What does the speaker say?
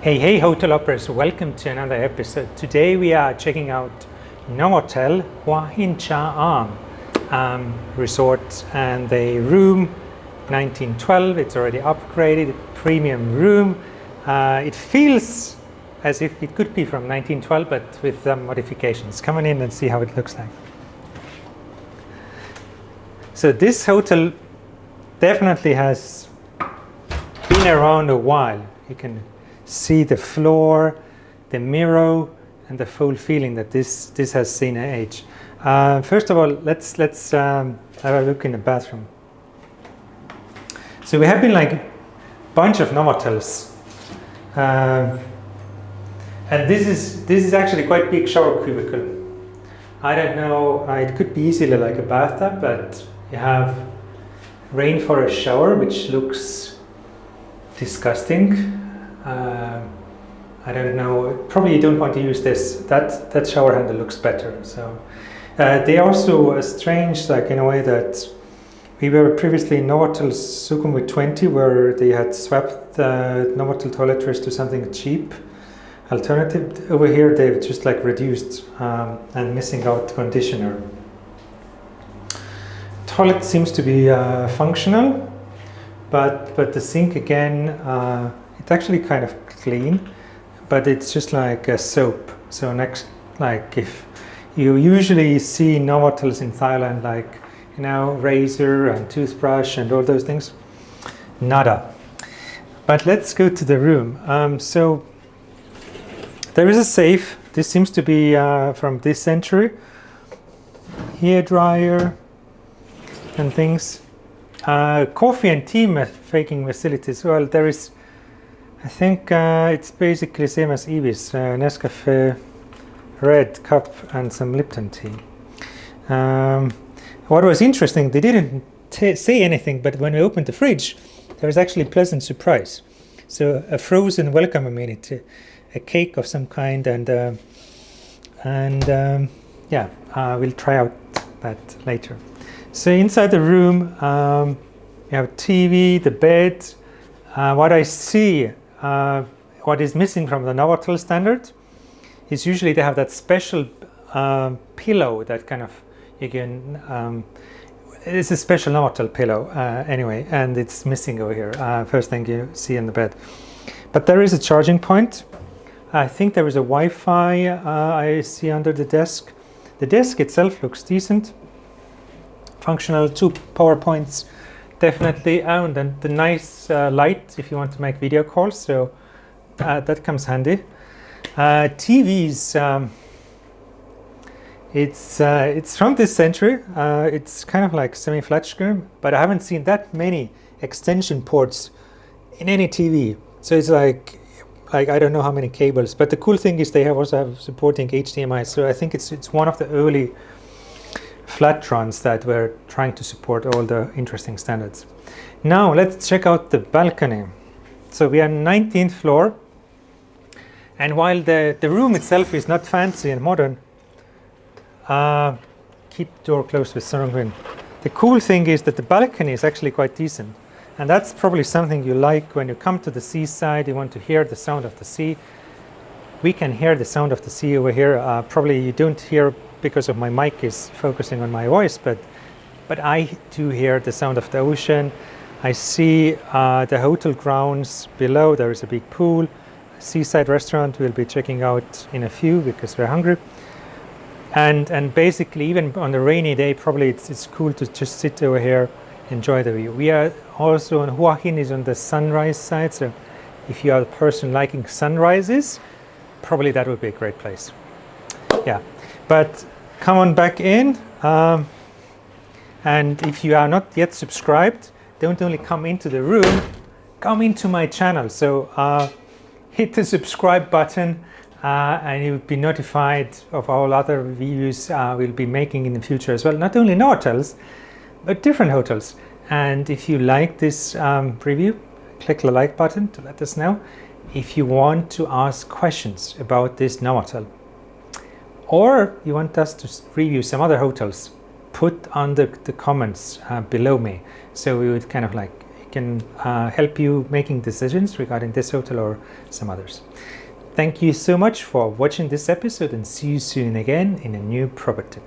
Hey hotel hoppers, welcome to another episode. Today we are checking out Novotel Hua Hin resort, and the room 1912. It's already upgraded, premium room. It feels as if it could be from 1912 but with some modifications. Come on in and see how it looks like. So this hotel definitely has been around a while. You can see the floor, the mirror, and the full feeling that this has seen age. First of all, let's have a look in the bathroom. So we have been like a bunch of Novotels, and this is actually quite big shower cubicle. I don't know, it could be easily like a bathtub, but you have rainforest shower, which looks disgusting. I don't know, probably you don't want to use this. That shower handle looks better. So they also strange, like in a way that we were previously in Novotel Sukhumvit 20, where they had swapped the Novotel toiletries to something cheap alternative. Over here they've just like reduced and missing out conditioner. Toilet seems to be functional, but the sink again, it's actually kind of clean, but it's just like a soap. So next, like if you usually see Novotels in Thailand, like, you know, razor and toothbrush and all those things, nada. But let's go to the room. So there is a safe. This seems to be from this century. Hair dryer and things. Coffee and tea making facilities. Well, there is, I think it's basically same as Ibis, Nescafe red cup and some Lipton tea. What was interesting, they didn't say anything, but when we opened the fridge, there was actually a pleasant surprise. So a frozen welcome amenity, a cake of some kind, and yeah, we'll try out that later. So inside the room, you have TV, the bed. What I see, what is missing from the Novotel standard is usually they have that special pillow that kind of, you can, it's a special Novotel pillow anyway, and it's missing over here. First thing you see in the bed. But there is a charging point. I think there is a Wi-Fi I see under the desk. The desk itself looks decent. Functional, 2 power points, definitely, and then the nice light if you want to make video calls, so that comes handy. TVs, it's from this century. It's kind of like semi-flat screen, but I haven't seen that many extension ports in any TV. So it's like I don't know how many cables, but the cool thing is they also have supporting HDMI. So I think it's one of the early Flatrons that were trying to support all the interesting standards. Now let's check out the balcony. So we are 19th floor, and while the room itself is not fancy and modern, keep the door closed with Sonogreen. The cool thing is that the balcony is actually quite decent, and that's probably something you like when you come to the seaside. You want to hear the sound of the sea. We can hear the sound of the sea over here. Probably you don't hear because of my mic is focusing on my voice, but I do hear the sound of the ocean. I see the hotel grounds below. There is a big pool, seaside restaurant we'll be checking out in a few because we're hungry. And basically, even on a rainy day, probably it's cool to just sit over here, enjoy the view. We are also on Hua Hin, is on the sunrise side, so if you are a person liking sunrises, probably that would be a great place. Yeah. But come on back in, and if you are not yet subscribed, don't only come into the room, come into my channel. So hit the subscribe button and you'll be notified of all other reviews we'll be making in the future as well. Not only Novotels, but different hotels. And if you like this review, click the like button to let us know. If you want to ask questions about this Novotel, or you want us to review some other hotels, put under the comments below me. So we would kind of like can help you making decisions regarding this hotel or some others. Thank you so much for watching this episode, and see you soon again in a new property.